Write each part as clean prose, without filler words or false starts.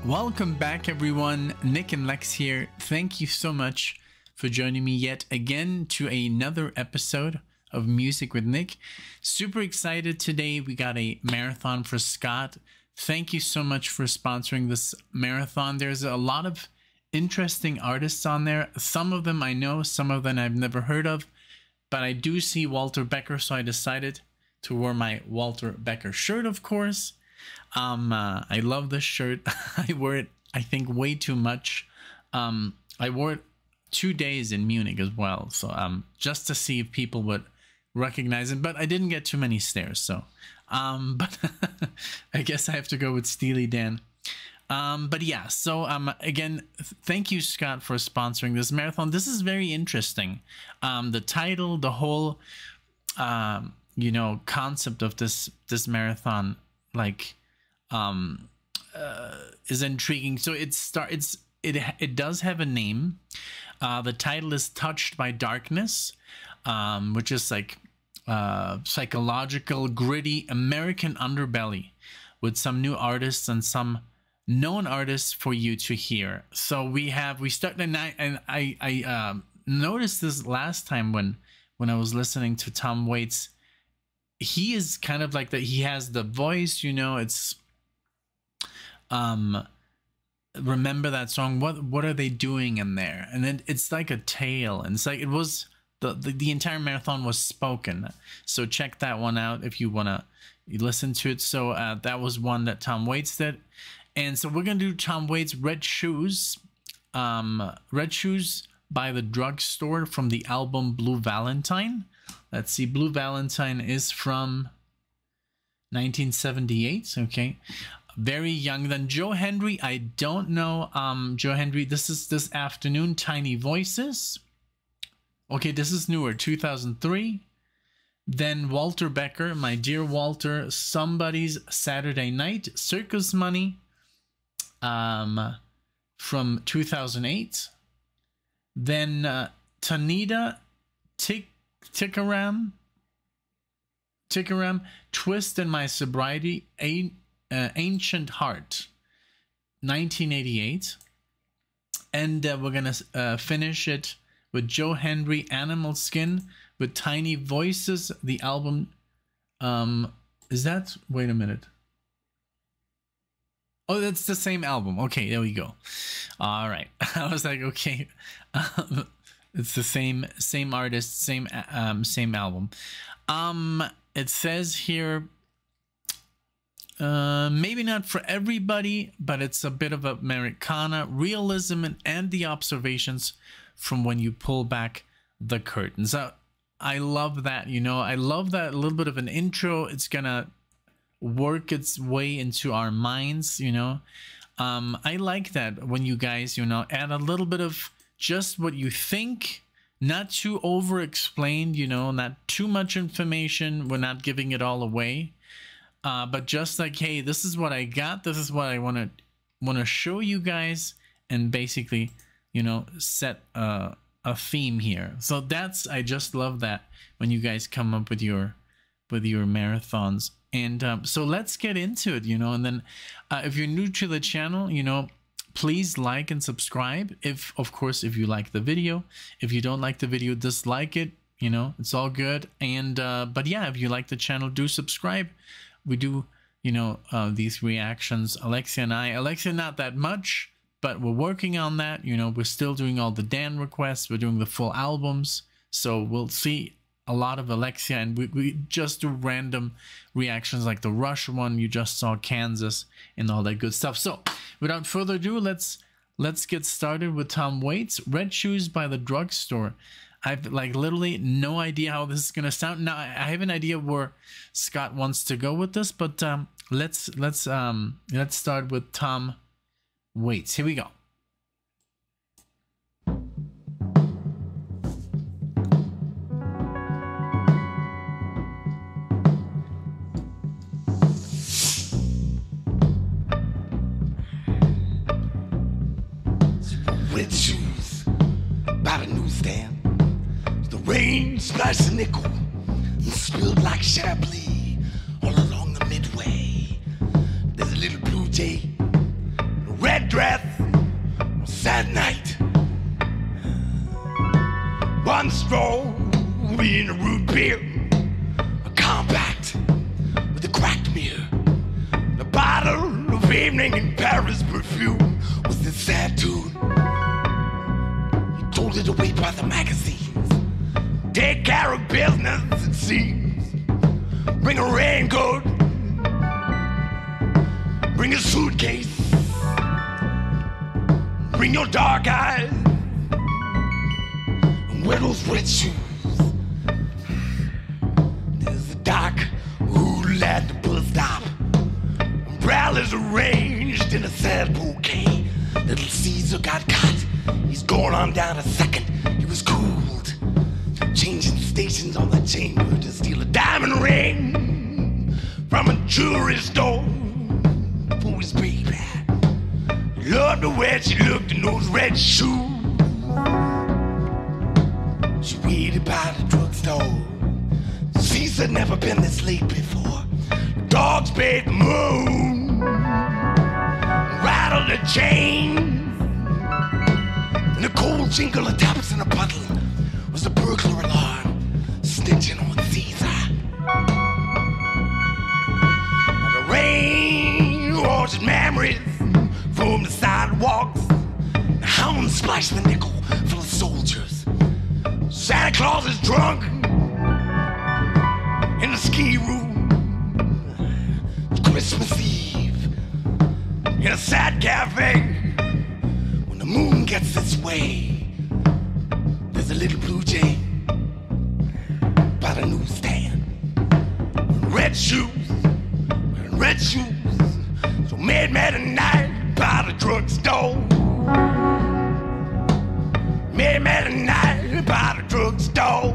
Welcome back, everyone. NicknLex here. Thank you so much for joining me yet again to another episode of Music with Nick. Super excited today. We got a marathon for Scott. Thank you so much for sponsoring this marathon. There's a lot of interesting artists on there. Some of them I know, some of them I've never heard of, but I do see Walter Becker, so I decided to wear my Walter Becker shirt, of course. I love this shirt. I wore it, I think, way too much. I wore it 2 days in Munich as well, so just to see if people would recognize it, but I didn't get too many stares, so but I guess I have to go with Steely Dan. But yeah, so again, thank you, Scott, for sponsoring this marathon. This is very interesting. The title, the whole you know, concept of this marathon, like is intriguing. So it does have a name. The title is Touched by Darkness, which is like psychological, gritty American underbelly with some new artists and some known artists for you to hear. So we start, and I noticed this last time when I was listening to Tom Waits. He is kind of like that. He has the voice, you know. It's remember that song, what are they doing in there? And then it's like a tale, and it's like it was the entire marathon was spoken. So check that one out if you want to listen to it. So that was one that Tom Waits did. And so we're gonna do Tom Waits' Red Shoes by the Drugstore from the album Blue Valentine. Let's see, Blue Valentine is from 1978. Okay, very young. Then Joe Hendry, I don't know. Joe Hendry, this is This Afternoon, Tiny Voices. Okay, this is newer, 2003. Then Walter Becker, My Dear Walter, Somebody's Saturday Night, Circus Money, from 2008. Then Tanita Takiram, Twistin My Sobriety, Ancient Heart, 1988. And we're gonna finish it with Joe Hendry, Animal Skin, with Tiny Voices, the album. Is that, wait a minute. Oh, that's the same album. Okay, there we go. All right. I was like, okay. It's the same artist, same album. It says here, maybe not for everybody, but it's a bit of Americana, realism, and the observations from when you pull back the curtains. I love that, you know. I love that little bit of an intro. It's gonna work its way into our minds, you know. I like that when you guys, you know, add a little bit of just what you think, not too over explained, you know, not too much information. We're not giving it all away, but just like, hey, this is what I got, this is what I want to show you guys, and basically, you know, set a theme here. So that's, I just love that when you guys come up with your marathons. And so let's get into it, you know. And then if you're new to the channel, you know, please like and subscribe. Of course, if you like the video. If you don't like the video, dislike it, you know, it's all good. And but yeah, if you like the channel, do subscribe. We do, you know, these reactions, Alexia and I. Alexia, not that much, but we're working on that. You know, we're still doing all the Dan requests. We're doing the full albums. So we'll see a lot of Alexia, and we just do random reactions like the Rush one you just saw, Kansas, and all that good stuff. So without further ado, let's get started with Tom Waits, Red Shoes by the Drugstore. I've like literally no idea how this is gonna sound. Now I have an idea where Scott wants to go with this, but let's start with Tom Waits. Here we go. Red shoes by the newsstand. The rain splashed a nickel and spilled like Chablis all along the midway. There's a little blue jay, a red dress on a sad night. One straw in a root beer, a compact with a cracked mirror, a bottle of evening in Paris perfume was this sad tune. He told it away by the magazines. Take care of business, it seems. Bring a raincoat, bring a suitcase, bring your dark eyes, and wear those red shoes. There's a dock who'll at the bus stop. Umbrellas arranged in a sad bouquet. Little Caesar got caught. He's going on down a second. He was cooled, changing stations on the chamber to steal a diamond ring from a jewelry store for his baby. Loved the way she looked in those red shoes. She waited by the drugstore. Caesar never been this late before. The dogs paid the moon, rattled the chain, and the cold jingle of taps in a puddle was a burglar alarm snitching on Caesar. And the rain washed memories from the sidewalks. The hounds splashed the nickel full of soldiers. Santa Claus is drunk in the ski room. It's Christmas Eve in a sad cafe. When the moon gets its way, there's a little blue jay by the newsstand. Red shoes, wearing red shoes. So made tonight by the drugstore. Made tonight by the drugstore.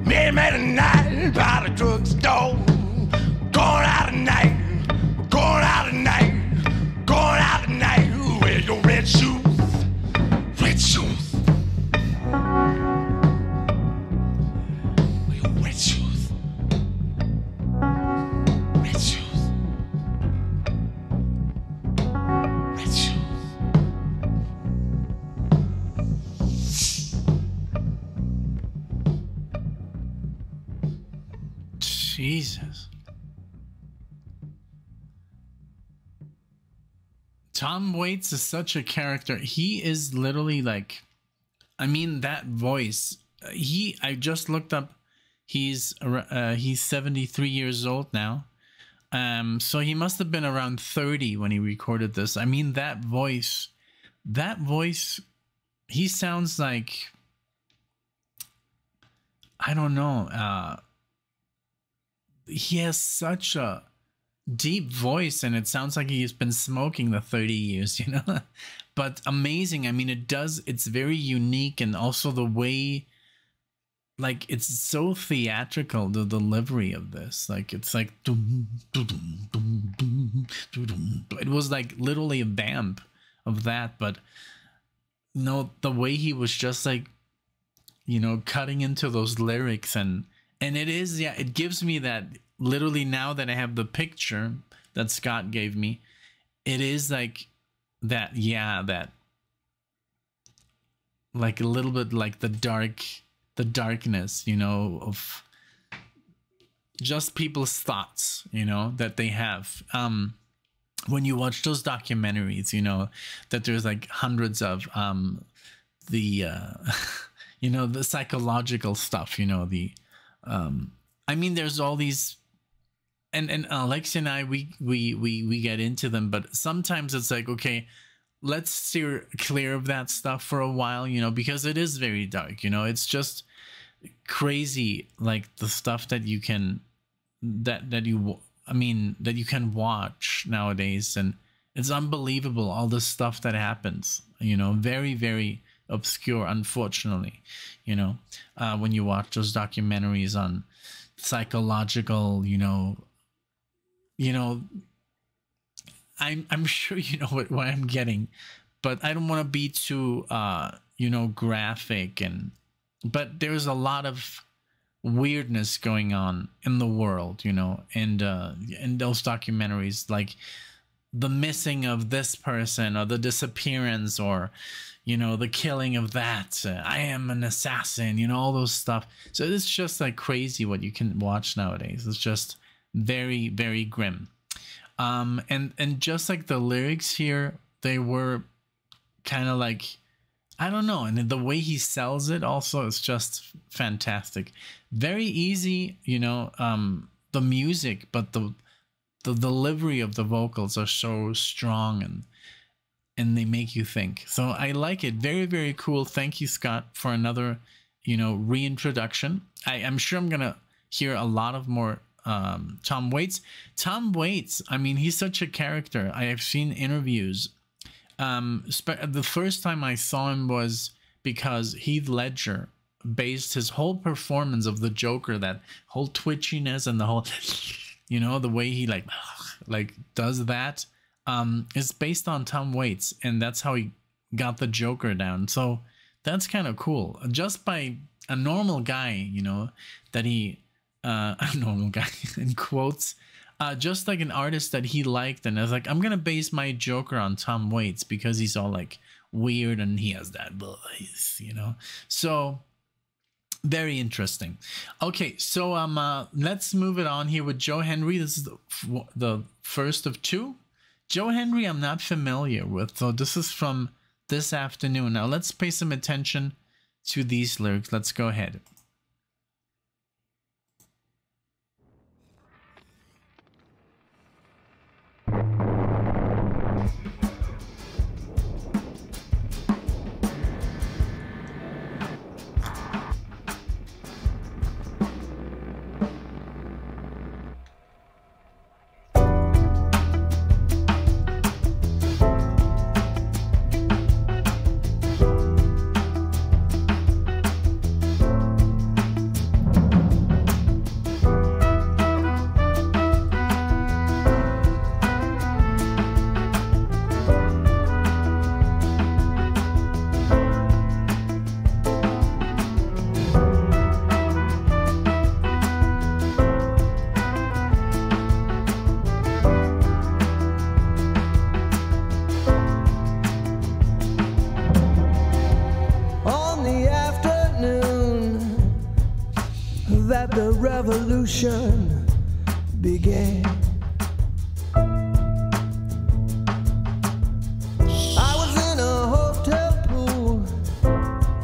Made tonight by the drugstore. Going out tonight, going out tonight, going out tonight. Wear your red shoes, red shoes. Wear your red shoes, red shoes, red shoes. Jesus. Tom Waits is such a character. He is literally like, I mean, that voice. I just looked up. He's 73 years old now. So he must have been around 30 when he recorded this. I mean, that voice, he sounds like, I don't know. He has such a deep voice, and it sounds like he's been smoking the 30 years, you know. But amazing. I mean, it's very unique, and also the way, like, it's so theatrical, the delivery of this. Like, it's like it was like literally a vamp of that. But no, the way he was just like, you know, cutting into those lyrics, and it is, yeah, it gives me that, literally, now that I have the picture that Scott gave me, it is like that, yeah, that, like a little bit like the darkness, you know, of just people's thoughts, you know, that they have. When you watch those documentaries, you know, that there's like hundreds of the you know, the psychological stuff, you know, the I mean, there's all these, and Alexia and I, we get into them, but sometimes it's like, okay, let's steer clear of that stuff for a while, you know, because it is very dark, you know. It's just crazy, like the stuff that you can, that you can watch nowadays, and it's unbelievable, all the stuff that happens, you know, very, very obscure, unfortunately, you know, when you watch those documentaries on psychological, you know, I'm sure you know what I'm getting, but I don't want to be too you know, graphic, but there's a lot of weirdness going on in the world, you know, and those documentaries, like the missing of this person, or the disappearance, or, you know, the killing of that. I am an assassin, you know, all those stuff. So it's just like crazy what you can watch nowadays. It's just very, very grim. And just like the lyrics here, they were kind of like, I don't know. And the way he sells it also is just fantastic. Very easy, you know, the music, but the delivery of the vocals are so strong, and they make you think. So I like it. Very, very cool. Thank you, Scott, for another, you know, reintroduction. I'm sure I'm going to hear a lot of more Tom Waits. Tom Waits, I mean, he's such a character. I have seen interviews. The first time I saw him was because Heath Ledger based his whole performance of the Joker, that whole twitchiness and the whole, you know, the way he like does that, is based on Tom Waits, and that's how he got the Joker down. So that's kind of cool. Just by a normal guy, you know, that he a normal guy in quotes, just like an artist that he liked, and I was like, I'm gonna base my Joker on Tom Waits because he's all like weird and he has that voice, you know. So very interesting. Okay, so let's move it on here with Joe Henry. This is the first of two. Joe Henry I'm not familiar with, so this is from this afternoon. Now let's pay some attention to these lyrics. Let's go ahead. The revolution began. I was in a hotel pool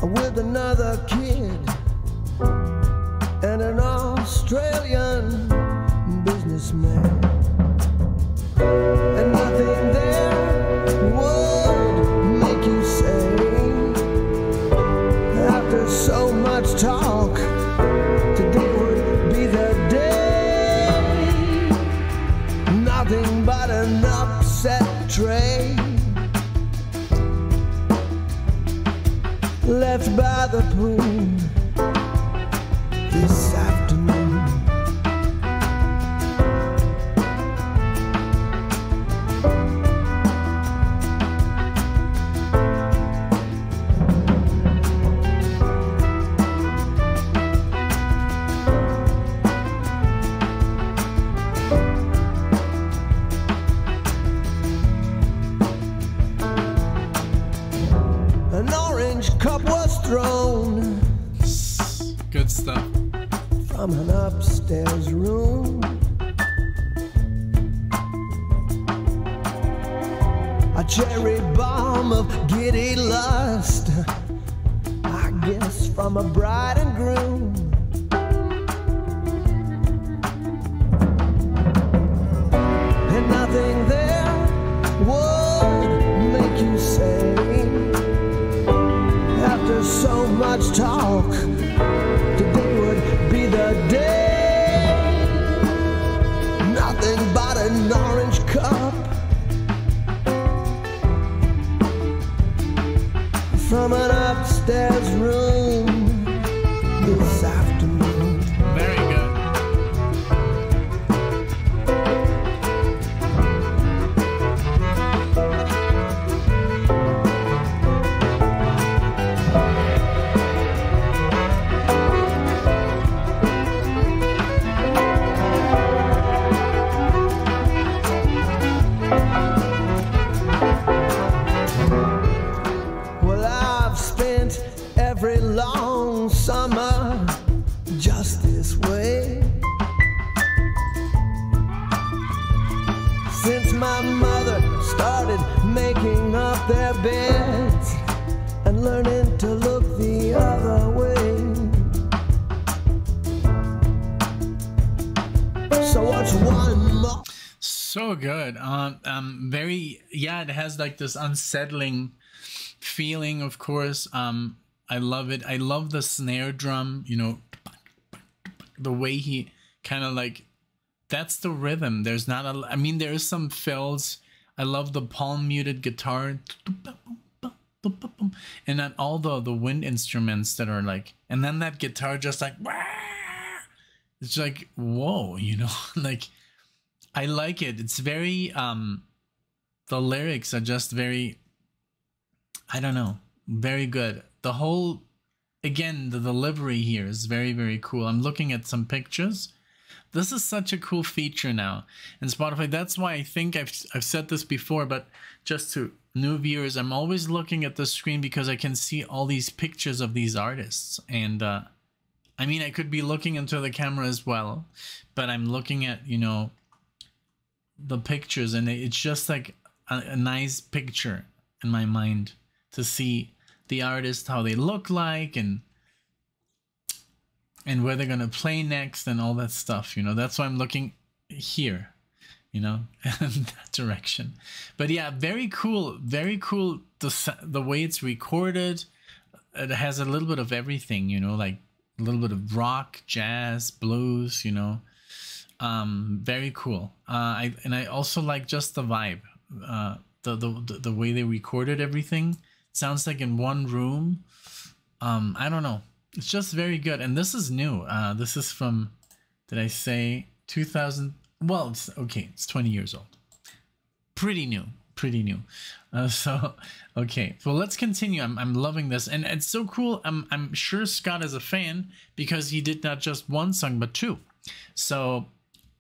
with another kid and an Australian businessman, and nothing there would make you say, after so much talk, today would be the day. Nothing but an upset tray left by the pool this afternoon. Good stuff. From an upstairs room, a cherry bomb of giddy lust, I guess from a bride and groom. And nothing there would make you say, after so much talk, today would be the day. Nothing but an orange cup from an upstairs room this afternoon. Very good. beds and learning to look the other way. So what's one more? So good. Very, yeah, it has like this unsettling feeling, of course. I love it. I love the snare drum, you know, the way he kind of like, that's the rhythm. There's not a, I mean, there is some fills. I love the palm muted guitar. And then all the wind instruments that are like, and then that guitar just like, it's like, whoa, you know, like, I like it. It's very, the lyrics are just very, I don't know, very good. The whole, again, the delivery here is very, very cool. I'm looking at some pictures. This is such a cool feature now in Spotify. That's why I think I've said this before, but just to new viewers, I'm always looking at the screen because I can see all these pictures of these artists. And I mean, I could be looking into the camera as well, but I'm looking at, you know, the pictures, and it's just like a nice picture in my mind to see the artist, how they look like, and where they're gonna play next and all that stuff, you know. That's why I'm looking here, you know, in that direction. But yeah, very cool, very cool. The way it's recorded, it has a little bit of everything, you know, like a little bit of rock, jazz, blues, you know. Very cool. I also like just the vibe, the way they recorded everything. It sounds like in one room. I don't know. It's just very good. And this is new. This is from, did I say 2000? Well, it's okay. It's 20 years old. Pretty new. Pretty new. So, okay. Well, let's continue. I'm loving this. And it's so cool. I'm sure Scott is a fan because he did not just one song, but two. So,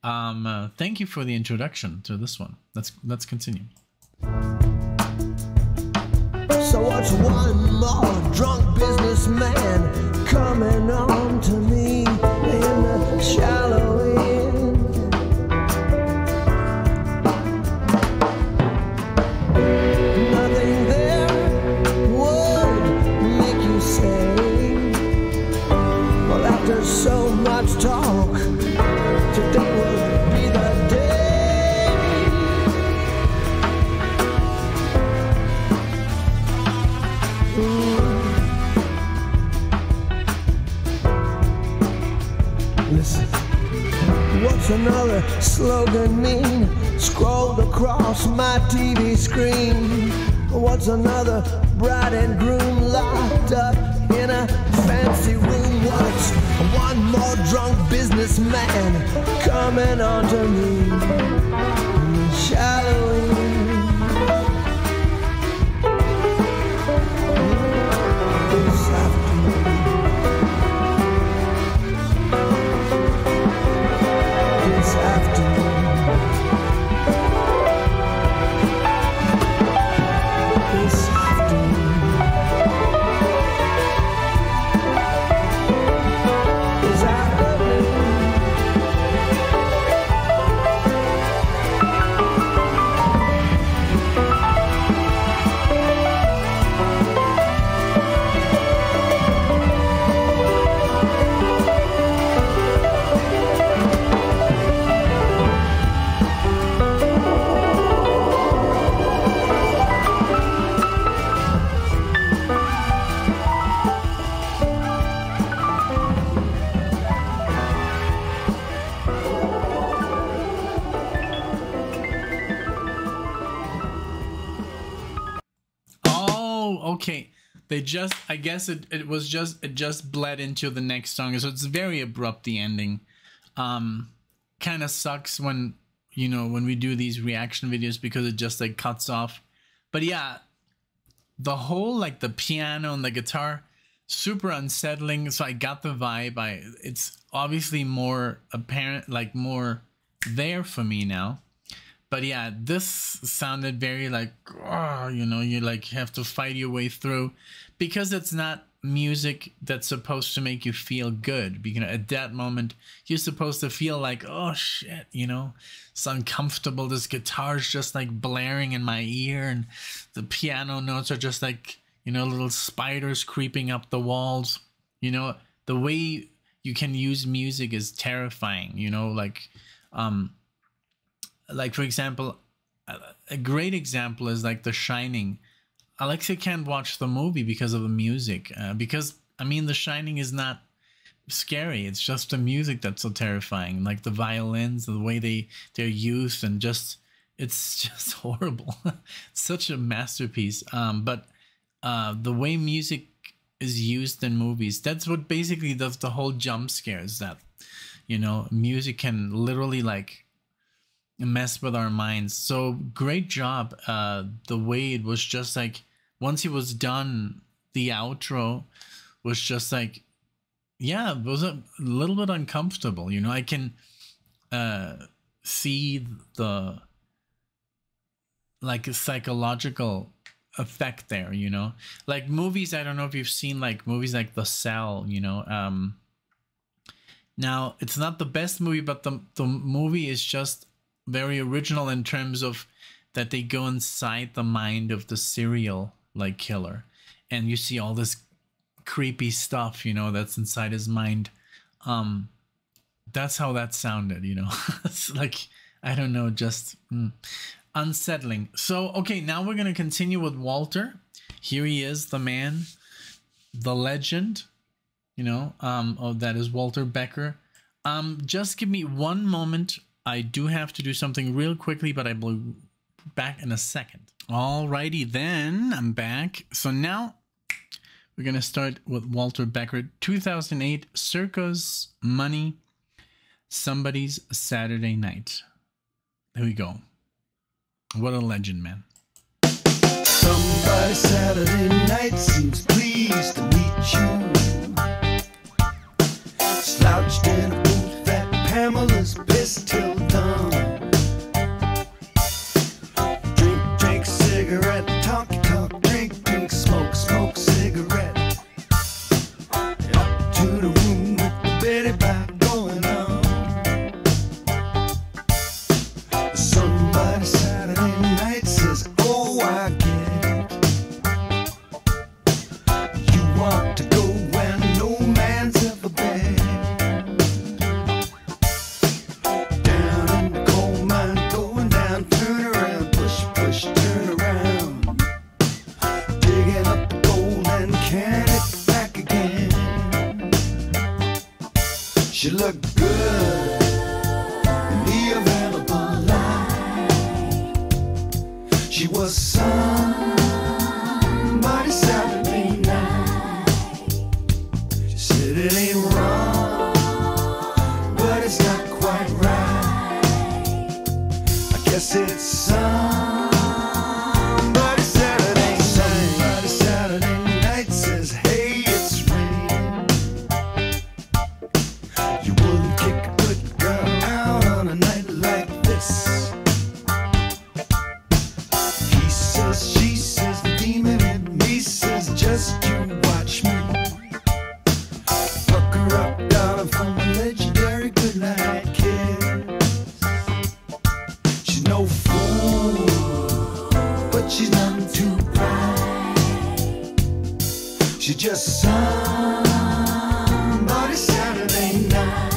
thank you for the introduction to this one. Let's continue. So what's one more drunk businessman coming on to me in the shallow end? Nothing there would make you say, well, after so much talk, today will be the day. Listen, what's another slogan mean? Scrolled across my TV screen. What's another bride and groom locked up in a fancy room? What's one more drunk businessman coming on to me in the shallow end? This afternoon, this afternoon, this afternoon, this afternoon. Okay, they just, I guess it just bled into the next song, so it's very abrupt, the ending. Kind of sucks when, you know, when we do these reaction videos because it just like cuts off. But yeah, the whole, like the piano and the guitar, super unsettling. So I got the vibe. It's obviously more apparent, like more there for me now. But yeah, this sounded very like, oh, you know, you like have to fight your way through because it's not music that's supposed to make you feel good. Because at that moment, you're supposed to feel like, oh shit, you know, it's uncomfortable. This guitar's just like blaring in my ear, and the piano notes are just like, you know, little spiders creeping up the walls. You know, the way you can use music is terrifying, you know, like for example, a great example is like The Shining. Alexia can't watch the movie because of the music, because I mean, The Shining is not scary. It's just the music that's so terrifying, like the violins, the way they're used, and just it's just horrible. Such a masterpiece. But the way music is used in movies, that's what basically does the whole jump scares. That, you know, music can literally like mess with our minds. So great job. The way it was just like, once he was done, the outro was just like, yeah, it was a little bit uncomfortable. You know, I can see the like a psychological effect there, you know, like movies. I don't know if you've seen like movies like The Cell, you know. Now it's not the best movie, but the movie is just very original in terms of that they go inside the mind of the serial like killer, and you see all this creepy stuff, you know, that's inside his mind. That's how that sounded, you know. It's like, I don't know, just unsettling. So okay, now we're gonna continue with Walter. Here he is, the man, the legend, you know. Oh, that is Walter Becker. Just give me one moment. I do have to do something real quickly, but I will be back in a second. Alrighty then, I'm back. So now we're gonna start with Walter Becker, 2008, Circus Money, Somebody's Saturday Night. There we go. What a legend, man. Somebody's Saturday night seems pleased to meet you. Slouched in a booth at Pamela's pissed till dawn. Drink, cigarette, talk, drink, smoke, cigarette. Up to the room with the Betty Bop going on. Somebody Saturday night says, oh, I get it. You want to go where no man's ever been. Down in the coal mine, going down, turn around, push, turn around. Digging up the gold and carrying it back again. She looked good in the available light. She was somebody's Saturday night. She said it ain't wrong, but it's not quite right. I guess it's somebody's Saturday night. Somebody's Saturday night says, hey, it's raining. You wouldn't kick a good girl out on a night like this. He says, she says, the demon in me says, just you watch me. Fuck her up, darling, from a legendary goodnight kiss. She's no fool, but she's none too bright. She's just somebody's Saturday night.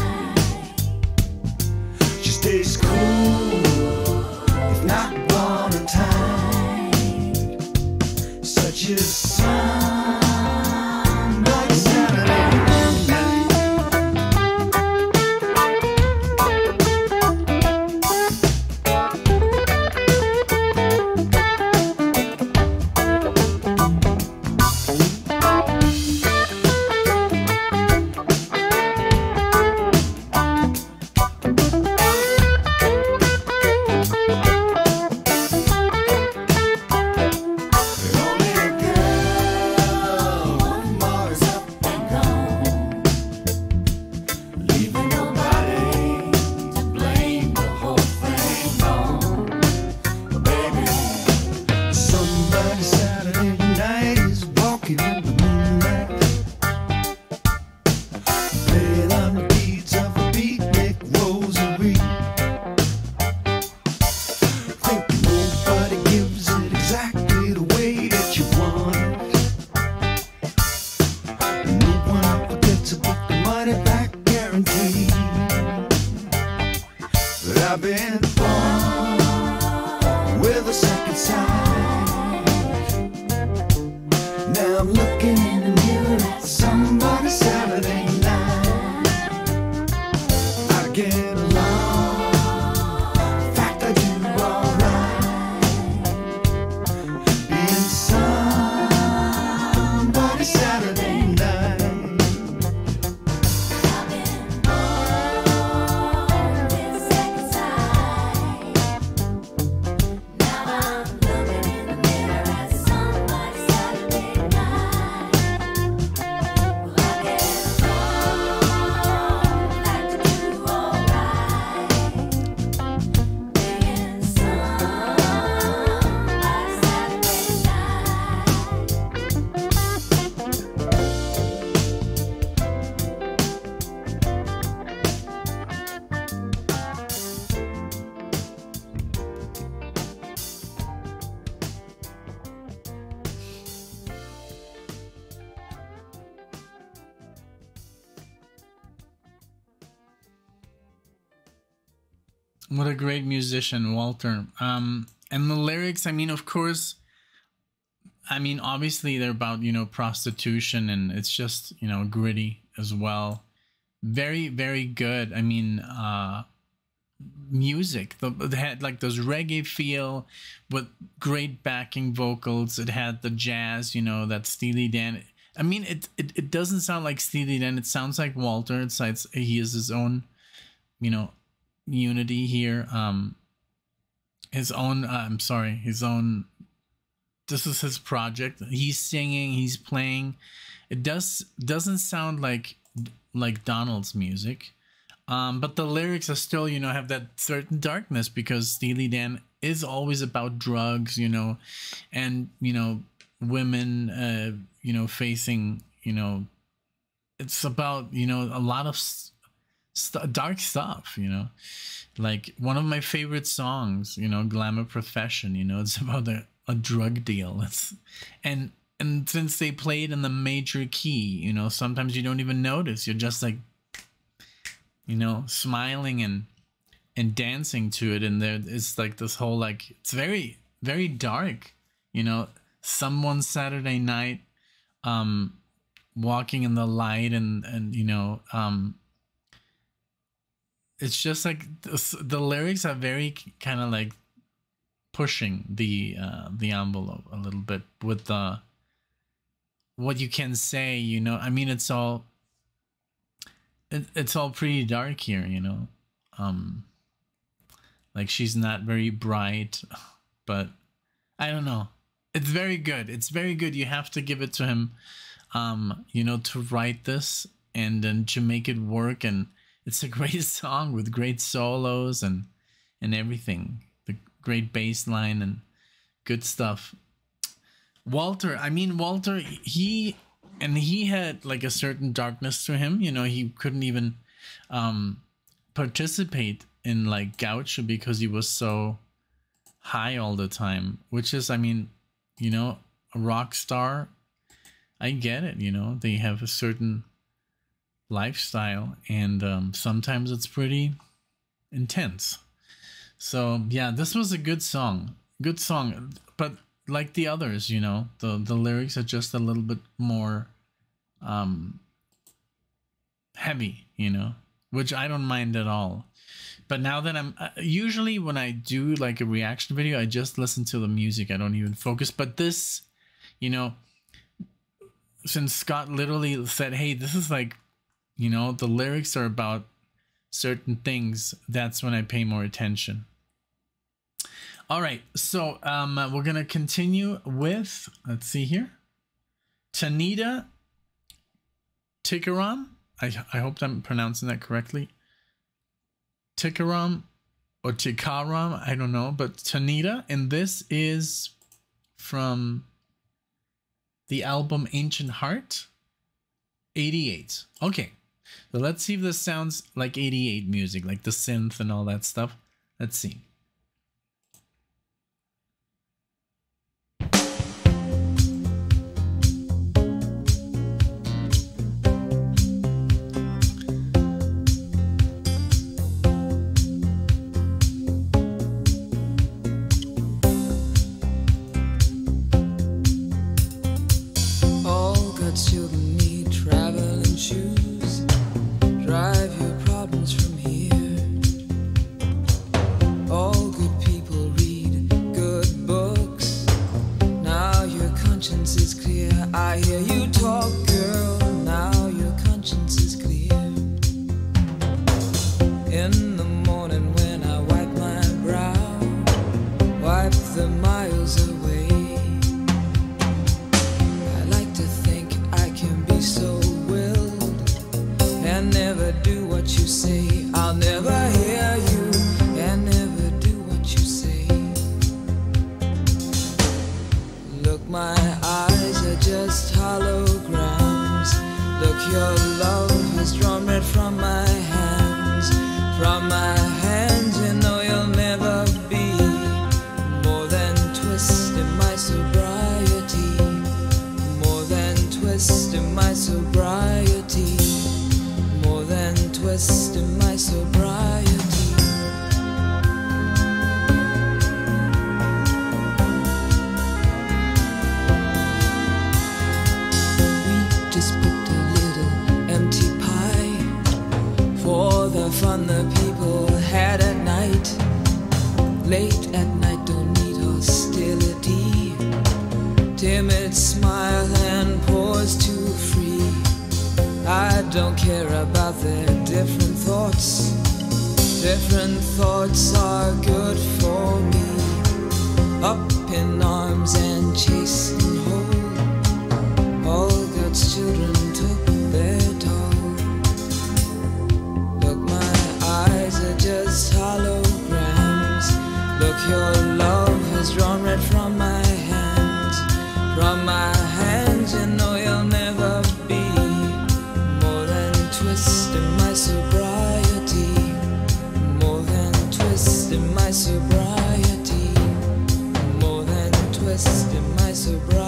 She stays cool, if not worn and tight. Such as somebody's Saturday night. I've been born with a second sight. Now I'm looking in the mirror at somebody Saturday night. I get along, in fact I do alright, being somebody Saturday night. What a great musician, Walter. And the lyrics, I mean, of course, I mean, obviously they're about, you know, prostitution, and it's just, you know, gritty as well. Very, very good. I mean, music. It had like those reggae feel with great backing vocals. It had the jazz, you know, that Steely Dan. I mean, it doesn't sound like Steely Dan. It sounds like Walter. It's he has his own, you know, unity here. His own. His own. This is his project. He's singing. He's playing. It doesn't sound like Donald's music. But the lyrics are still, you know, have that certain darkness, because Steely Dan is always about drugs, you know, and, you know, women, you know, facing, you know, it's about, you know, a lot of dark stuff, you know, like one of my favorite songs, you know, Glamour Profession, you know, it's about a drug deal. And since they played in the major key, you know, sometimes you don't even notice. You're just like, you know, smiling and dancing to it, and there is like this whole, like, it's very, very dark, you know, someone's Saturday night, walking in the light, and you know, it's just like the lyrics are very kind of like pushing the envelope a little bit with the what you can say, you know. I mean, it's all pretty dark here, you know. Like, she's not very bright, but I don't know. It's very good. It's very good. You have to give it to him, you know, to write this and then to make it work. And it's a great song with great solos and everything. The great bass line and good stuff. Walter, I mean, Walter, he had like a certain darkness to him, you know. He couldn't even participate in like Gaucho because he was so high all the time, which is, I mean, you know, a rock star, I get it, you know, they have a certain lifestyle, and sometimes it's pretty intense. So yeah, this was a good song, but like the others, you know, the lyrics are just a little bit more heavy, you know, which I don't mind at all. But now that I'm usually when I do like a reaction video, I just listen to the music. I don't even focus. But this, you know, since Scott literally said, hey, this is like, you know, the lyrics are about certain things, that's when I pay more attention. All right, so we're going to continue with, let's see here, Tanita Takiram. I hope I'm pronouncing that correctly. Takiram or Tikaram, I don't know, but Tanita, and this is from the album Ancient Heart, 88. Okay, so let's see if this sounds like 88 music, like the synth and all that stuff. Let's see. the miles away. I like to think I can be so willed and never do what you say. I'll never hear you and never do what you say. Look, my eyes are just holograms. Look, your love has drawn red from my hands. From my hands, you know you'll never be more than twisting my sobriety. More than twisting my sobriety. More than twisting my sobriety. Fun the people had at night. Late at night, don't need hostility. Timid smile and pause too free. I don't care about their different thoughts. Different thoughts are good for me. Up in arms and chasing home. All God's children took their toll. Just holograms. Look, your love has drawn red from my hands. From my hands, you know you'll never be more than twisting my sobriety. More than twisting my sobriety. More than twisting my sobriety.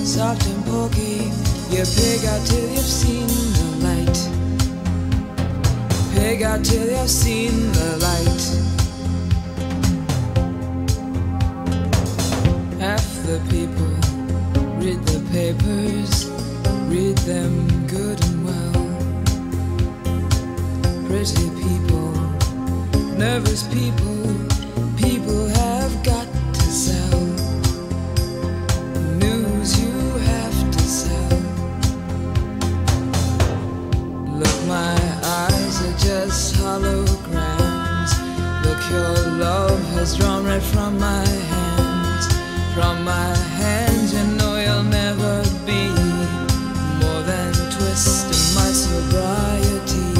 Soft and pokey, you pig out till you've seen the light. Pig out till you've seen the light. Half the people read the papers, read them good and well. Pretty people, nervous people, people have got to sell. News you have to sell. Look, my eyes are just holograms. Look, your love has drawn red from my hands. From my hands, you know you'll never be more than twisting my sobriety.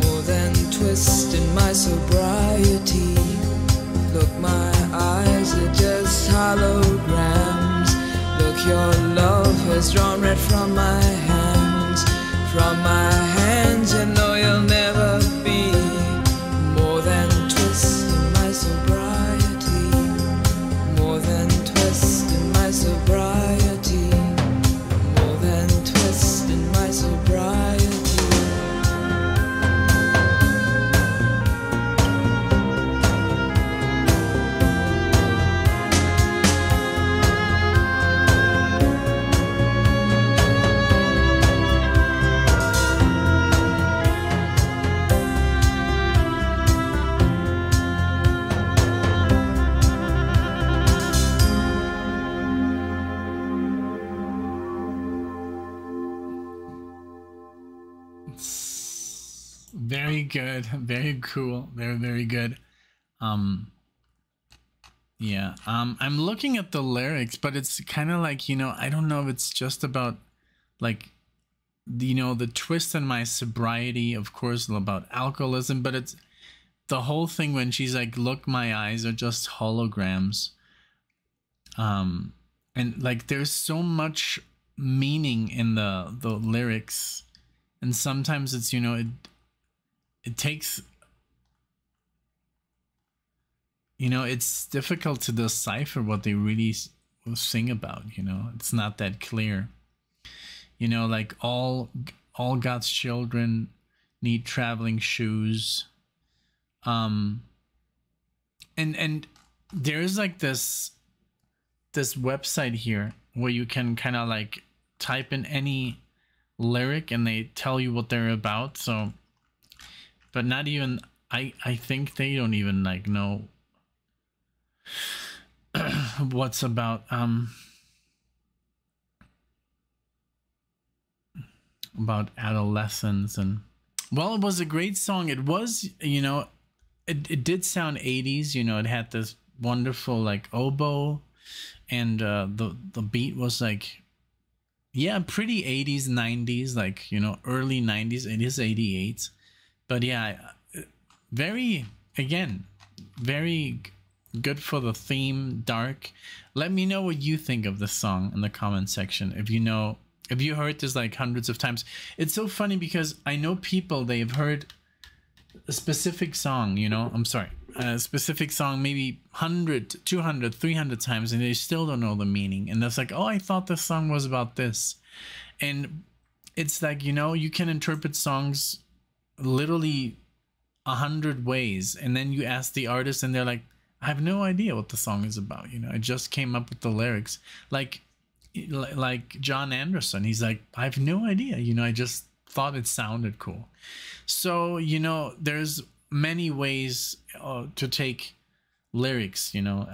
More than twisting my sobriety. Look, my eyes are just holograms. Look, your love has drawn red from my hands. From my hands, you know you'll never be more than twisting my sobriety. More than twisting my sobriety. More than twisting my sobriety. Very good, very cool, very good. Yeah, I'm looking at the lyrics, but it's kind of like, you know, I don't know if it's just about like, you know, the twist in my sobriety, of course, about alcoholism, but it's the whole thing when she's like, look, my eyes are just holograms. And like there's so much meaning in the lyrics, and sometimes it's, you know, it takes, you know, it's difficult to decipher what they really sing about, you know. It's not that clear. You know, like all God's children need traveling shoes. And there's like this this website here where you can kind of like type in any lyric and they tell you what they're about. So, but not even, I think they don't even like know what's about adolescence. And well, it was a great song. It was, you know, it did sound 80s, you know, it had this wonderful like oboe, and the beat was like, yeah, pretty 80s, 90s, like, you know, early 90s. It is 88, but yeah, very, again, very good for the theme, dark. Let me know what you think of this song in the comment section. If you know, if you heard this like hundreds of times. It's so funny because I know people, they've heard a specific song, you know, I'm sorry, a specific song maybe 100, 200, 300 times, and they still don't know the meaning. And that's like, oh, I thought this song was about this. And it's like, you know, you can interpret songs literally 100 ways, and then you ask the artist and they're like, I have no idea what the song is about, you know, I just came up with the lyrics. Like John Anderson, he's like, I have no idea, you know, I just thought it sounded cool. So, you know, there's many ways to take lyrics, you know.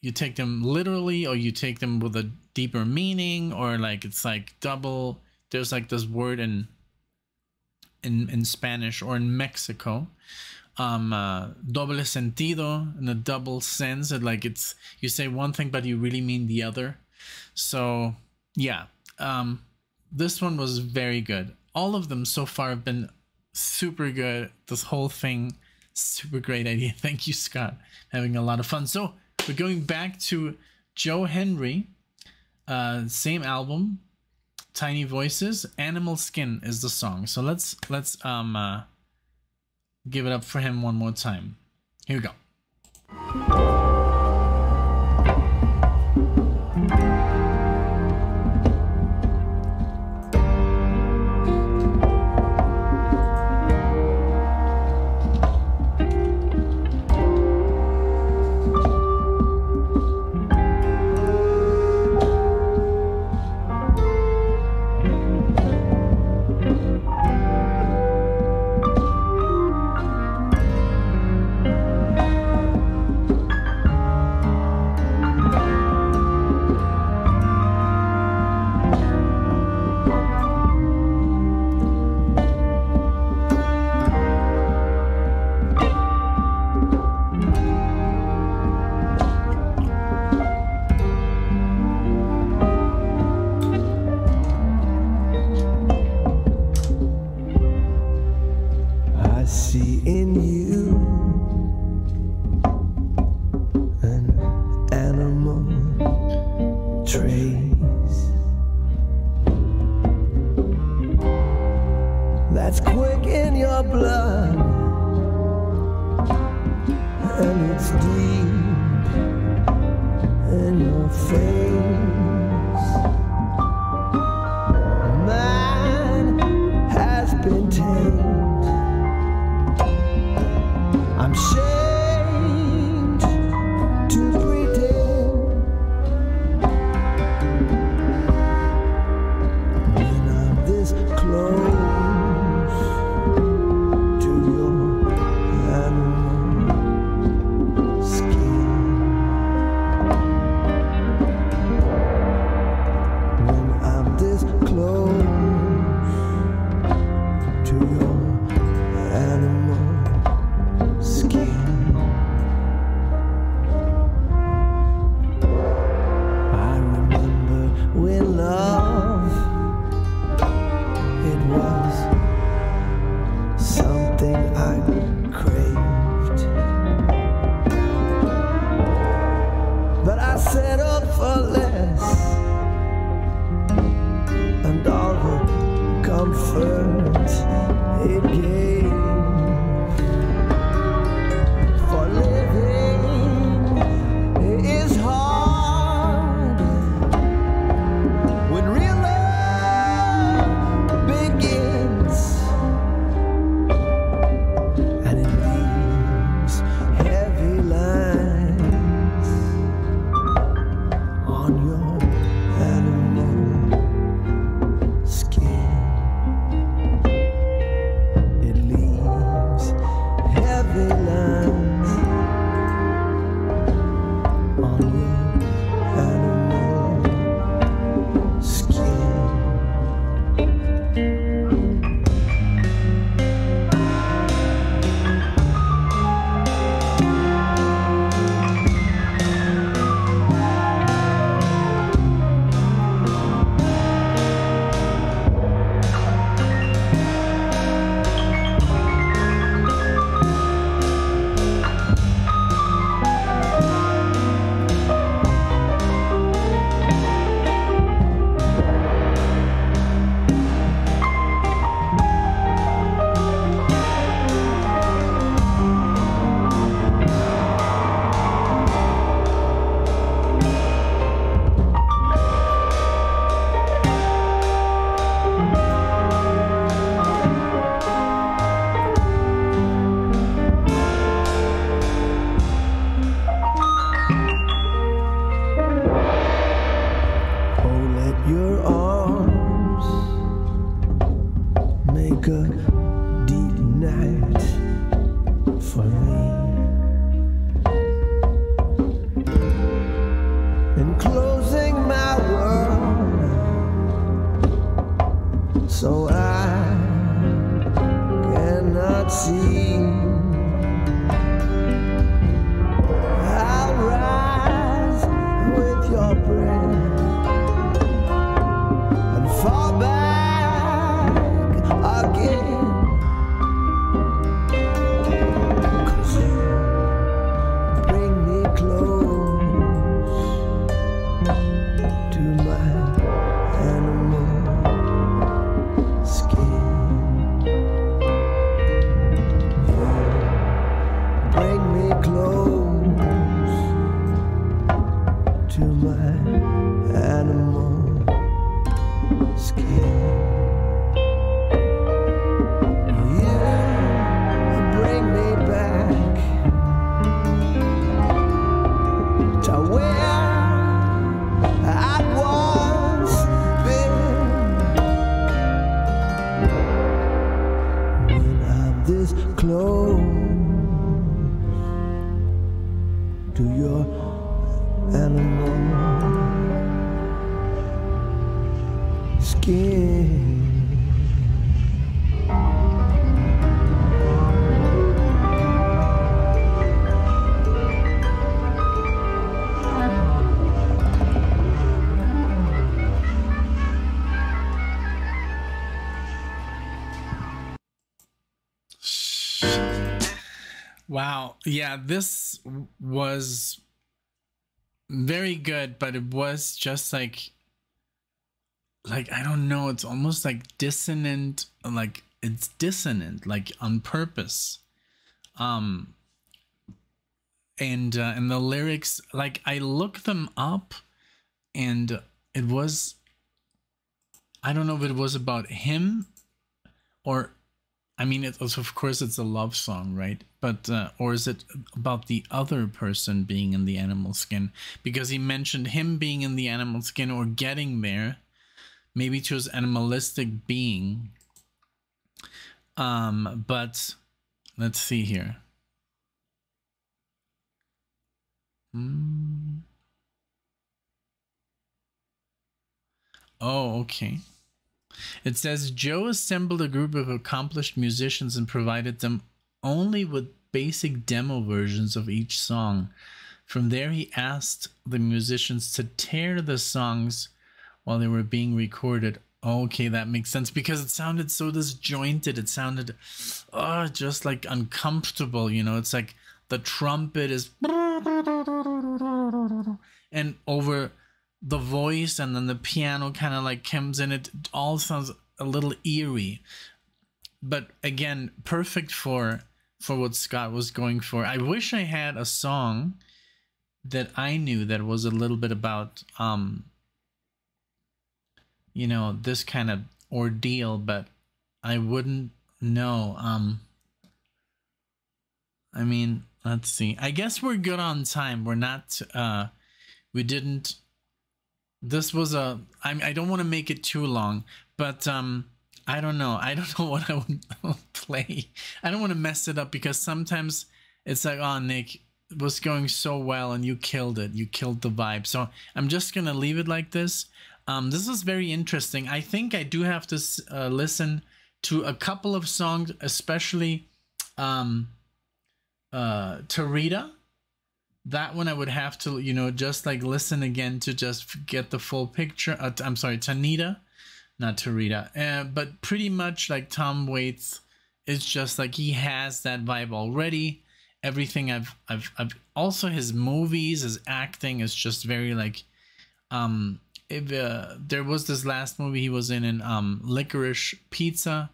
You take them literally, or you take them with a deeper meaning, or like it's like double. There's like this word in Spanish or in Mexico, doble sentido, in a double sense. That like it's, you say one thing but you really mean the other. So yeah, this one was very good. All of them so far have been super good. This whole thing, super great idea. Thank you, Scott. Having a lot of fun. So we're going back to Joe Henry, same album, Tiny Voices. Animal Skin is the song. So let's give it up for him one more time. Here we go. so I cannot see. I'll rise with your breath and fall back again, 'cause you bring me close to my animal skin. You bring me close to my animal skin. You bring me back to where I once been. When I'm this close to your animal skin. Wow. Yeah, this was very good, but it was just like I don't know, it's almost like dissonant, like it's dissonant, like on purpose. And the lyrics, like I looked them up, and it was, I don't know if it was about him, or I mean, it was, of course it's a love song, right? But or is it about the other person being in the animal skin? Because he mentioned him being in the animal skin or getting there, maybe to his animalistic being. But let's see here. Oh, okay. It says Joe assembled a group of accomplished musicians and provided them only with basic demo versions of each song. From there, he asked the musicians to tear the songs while they were being recorded. Okay, that makes sense, because it sounded so disjointed. It sounded just like uncomfortable, you know. It's like the trumpet is and over the voice, and then the piano kind of like comes in. It all sounds a little eerie, but again, perfect for what Scott was going for. I wish I had a song that I knew that was a little bit about you know, this kind of ordeal, but I wouldn't know. I mean, let's see. I guess we're good on time. We're not we didn't, this was a, I don't want to make it too long, but I don't know what I would play. I don't want to mess it up, because sometimes it's like, oh, Nick, it was going so well and you killed it. You killed the vibe. So I'm just going to leave it like this. This is very interesting. I think I do have to listen to a couple of songs, especially Tarita. That one I would have to, you know, just like listen again to just get the full picture. I'm sorry, Tanita, not Tarita. But pretty much like Tom Waits, it's just like he has that vibe already. Everything I've also, his movies, his acting is just very like, if there was this last movie he was in Licorice Pizza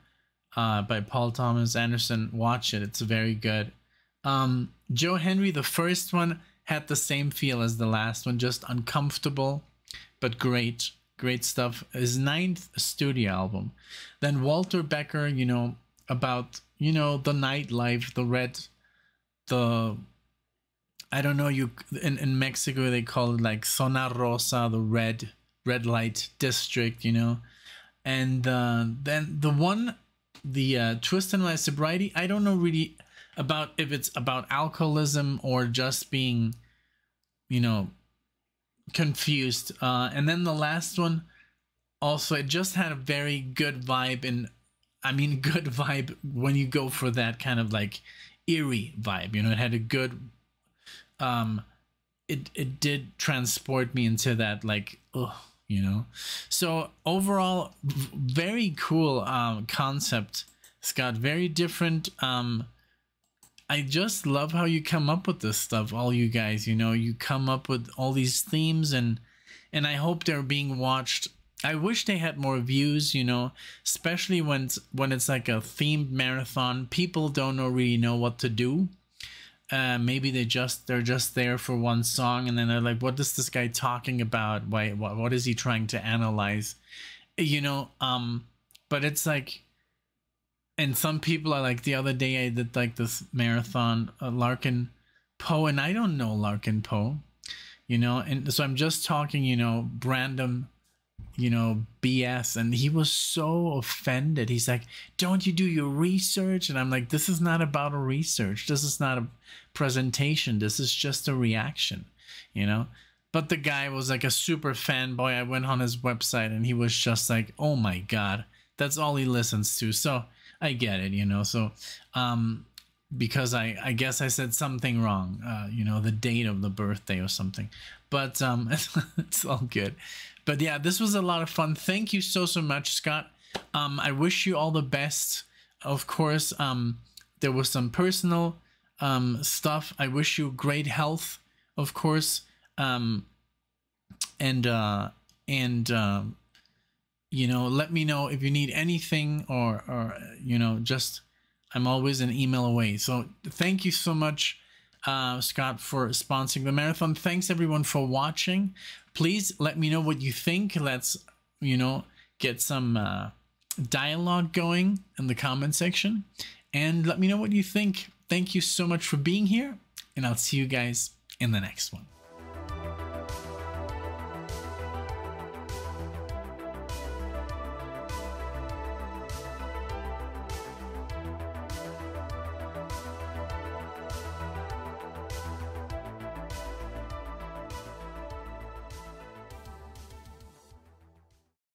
by Paul Thomas Anderson. Watch it, it's very good. Joe Henry, the first one, had the same feel as the last one, just uncomfortable, but great stuff. His 9th studio album. Then Walter Becker, you know, about, you know, the nightlife, I don't know, in Mexico they call it like Zona Rosa, the red light district, you know. And then the Twistin My Sobriety, I don't know really about if it's about alcoholism or just being, you know, confused. And then the last one, also, it just had a very good vibe, and I mean good vibe when you go for that kind of like eerie vibe, you know. It had a good it did transport me into that, like, oh, you know. So overall, very cool concept, Scott. Very different. I just love how you come up with this stuff, all you guys. You know, you come up with all these themes, and I hope they're being watched. I wish they had more views, you know, especially when it's like a themed marathon. People don't really know what to do. Maybe they're just there for one song, and then they're like, what is this guy talking about? Why, what is he trying to analyze? You know, but it's like, and some people are like, the other day I did like this marathon, Larkin Poe, and I don't know Larkin Poe, you know, and so I'm just talking, you know, random, you know, BS, and he was so offended. He's like, don't you do your research? And I'm like, this is not about a research. This is not a presentation. This is just a reaction, you know. But the guy was like a super fanboy. I went on his website, and he was just like, oh my God, that's all he listens to. So I get it, you know. So because I guess I said something wrong, you know, the date of the birthday or something, but it's all good. But yeah, this was a lot of fun. Thank you so much, Scott. I wish you all the best. Of course, there was some personal stuff. I wish you great health, of course. You know, let me know if you need anything, or you know, just, I'm always an email away. So thank you so much, Scott, for sponsoring the marathon. Thanks everyone for watching. Please let me know what you think. Let's, you know, get some dialogue going in the comment section, and let me know what you think. Thank you so much for being here, and I'll see you guys in the next one.